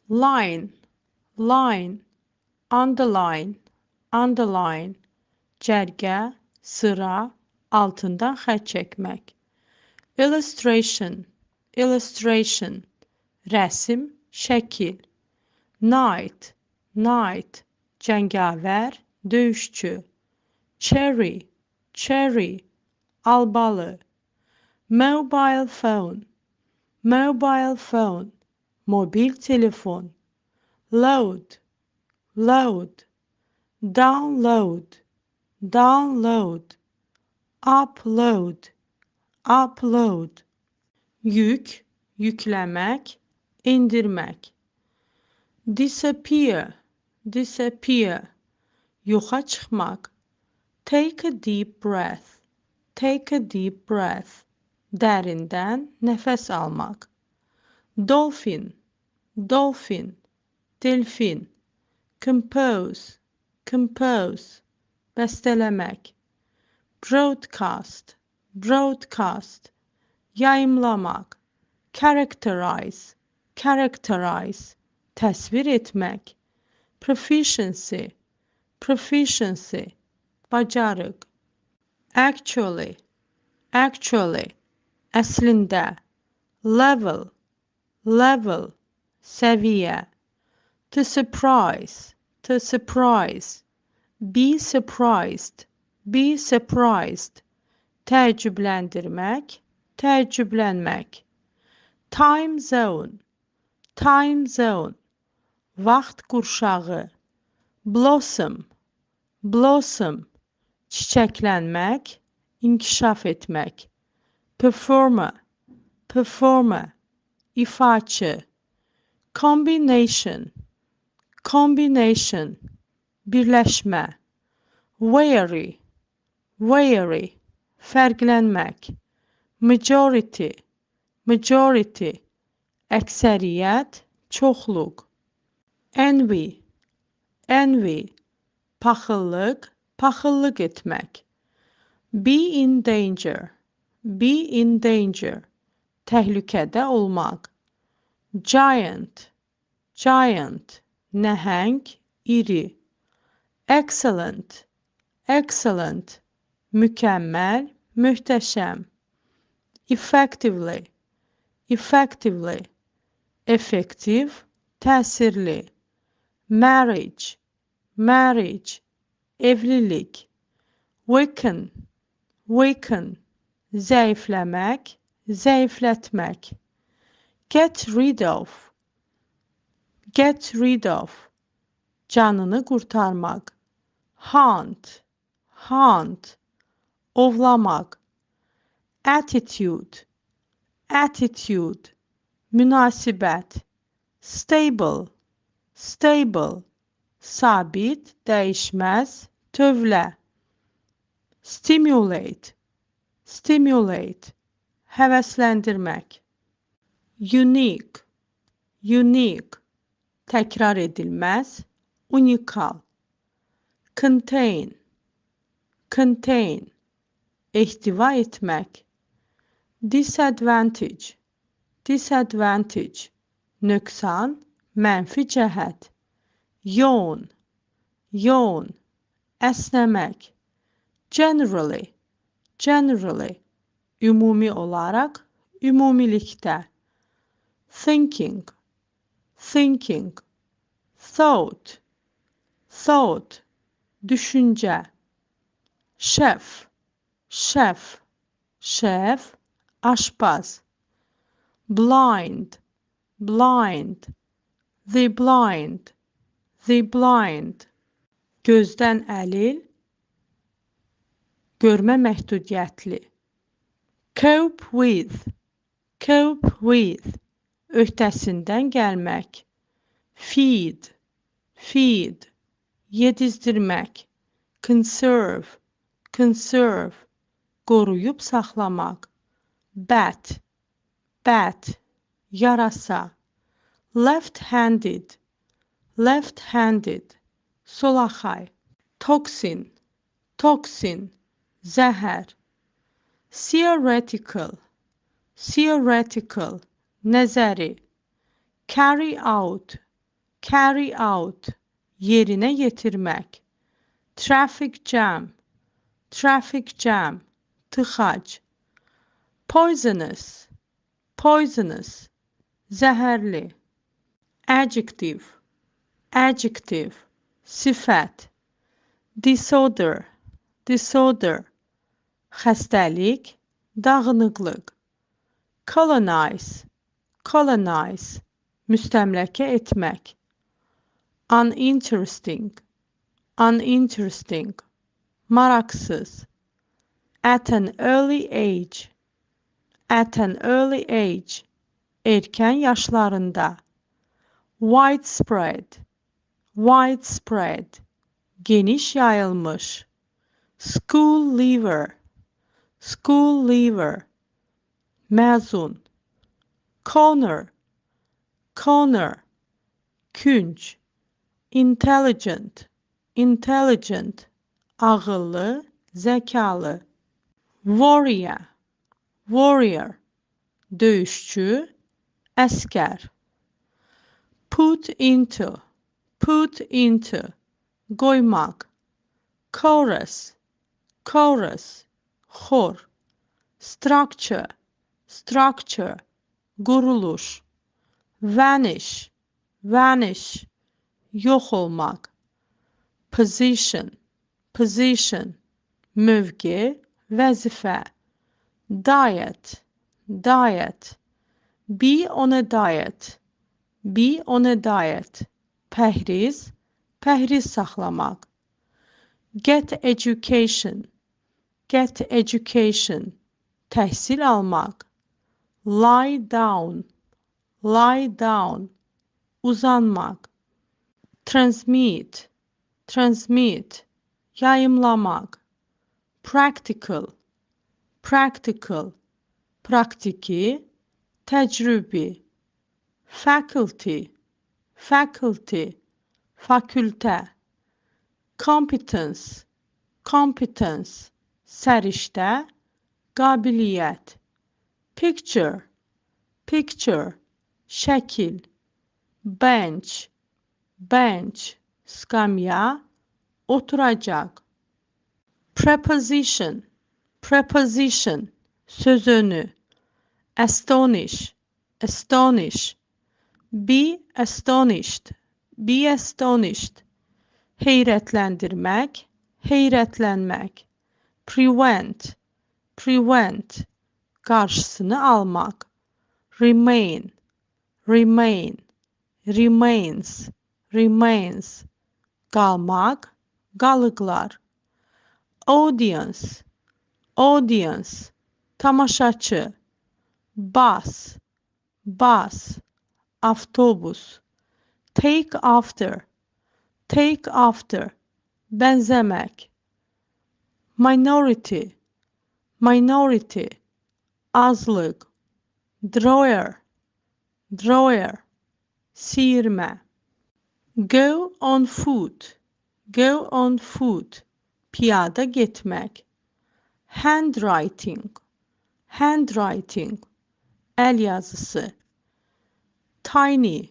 line, line, underline, underline, cərgə, sıra, altından xətt çəkmək. Illustration, illustration, rəsm, şəkil. Knight, knight, cəngavər, döyüşçü. Cherry, cherry, albalı. Mobile phone, mobile phone, mobil telefon. Load, load, download, download, upload, upload. Yük, yükləmək, indirmək. Disappear, disappear, yoxa çıxmaq. Take a deep breath, take a deep breath, dərindən nəfəs almaq. Dolphin, dolphin, delfin. Compose, compose, bəstələmək. Broadcast, broadcast, yayımlamaq. Characterize, characterize, təsvir etmək. Proficiency, proficiency, bacarıq. Actually, actually, əslində. Level, level, səviyyə. To surprise, to surprise. Be surprised, be surprised. Təəccübləndirmək, təəccüblənmək. Time zone, time zone, vaxt qurşağı. Blossom, blossom, çiçəklənmək, inkişaf etmək. Performer, performer, ifaçı. Combination, combination, birləşmə. Vary, vary, fərqlənmək. Majority, majority, əksəriyyət, çoxluq. Envy, envy, paxıllıq, paxıllıq etmək. Be in danger, be in danger, təhlükədə olmaq. Giant, giant, nəhəng, iri. Excellent, excellent, mükəmməl, möhtəşəm. Effectively, effectively, effektiv, təsirli. Marriage, marriage, evlilik. Weaken, weaken, zəifləmək, zəiflətmək. Get rid of, get rid of, canını qurtarmaq. Hunt, hunt, ovlamaq. Attitude, attitude, münasibət. Stable, stable, sabit, dəyişməz, tövlə. Stimulate, stimulate, həvəsləndirmək. Unique, unique, təkrar edilməz, unikal. Contain, contain, ehtiva etmək. Disadvantage, disadvantage, nöqsan, mənfi cəhət. Yawn, yawn, əsnəmək. Generally, generally, ümumi olaraq, ümumilikdə. Thinking, thinking, thought, thought, düşüncə. Chef, chef, şef, aşpaz. Blind, blind, the blind, the blind. Gözdən əlil, görmə məhdudiyyətli. Cope with, cope with, öhdəsindən gəlmək. Feed, feed, yedizdirmək. Conserve, conserve, qoruyub saxlamaq. Bat, bat, yarasa. Left-handed, left-handed, solaxay. Toxin, toxin, zəhər. Theoretical, theoretical, nəzəri. Carry out, carry out, yerine getirmek. Traffic jam, traffic jam, tıxac. Poisonous, poisonous, zəhərli. Adjective, adjective, sifət. Disorder, disorder, xəstəlik, dağınıqlıq. Colonize, colonize, müstəmləkə etmək. Uninteresting, uninteresting, maraqsız. At an early age, at an early age, erkən yaşlarında. Widespread, widespread, geniş yayılmış. School leaver, school leaver, məzun. Corner, corner, künc. Intelligent, intelligent, ağıllı, zəkalı. Warrior, warrior, döyüşçü, əskər. Put into, put into, qoymaq. Chorus, chorus, xor. Structure, structure, quruluş. Vanish, vanish, yox olmaq. Position, position, mövqe, vəzifə. Diet, diet, be on a diet, be on a diet. Pəhriz, pəhriz saxlamaq. Get education, get education, təhsil almaq. Lie down, lie down, uzanmaq. Transmit, transmit, yayımlamaq. Practical, practical, praktiki, təcrübi. Faculty, faculty, fakültə. Competence, competence, səriştə, qabiliyyət. Picture, picture, şəkil. Bench, bench, skamya, oturacaq. Preposition, preposition, söz önü. Astonish, astonish, be astonished, be astonished. Heyrətləndirmək, heyrətlənmək. Prevent, prevent, qarşısını almaq. Remain, remain, remains, remains, qalmaq, qalıqlar. Audience, audience, tamaşaçı. Bus, bus, avtobus. Take after, take after, bənzəmək. Minority, minority, azlıq. Drawer, drawer, siyirmə. Go on foot, go on foot, piyada getmək. Handwriting, handwriting, əl yazısı. Tiny,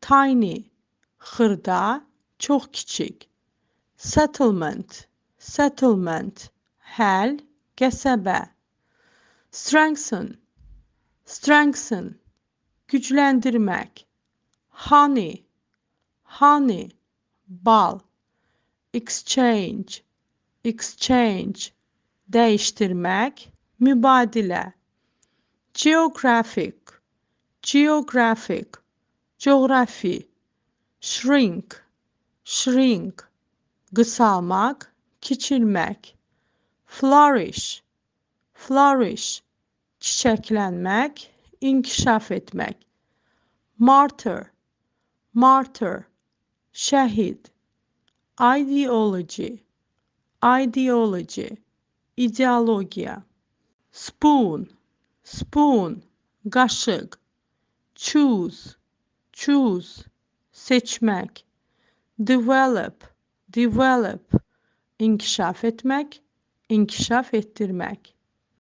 tiny, xırda, çox kiçik. Settlement, settlement, həll, qəsəbə. Strengthen, strengthen, gücləndirmək. Honey, honey, bal. Exchange, exchange, dəyişdirmək, mübadilə. Geographic, geographic, coğrafi. Shrink, shrink, qısalmaq, kiçilmək. Flourish, flourish, çiçəklənmək, inkişaf etmək. Martyr, martyr, şəhid. Ideology, ideology, ideologiya. Spoon, spoon, qaşıq. Choose, choose, seçmək. Develop, develop, inkişaf etmək, inkişaf etdirmək.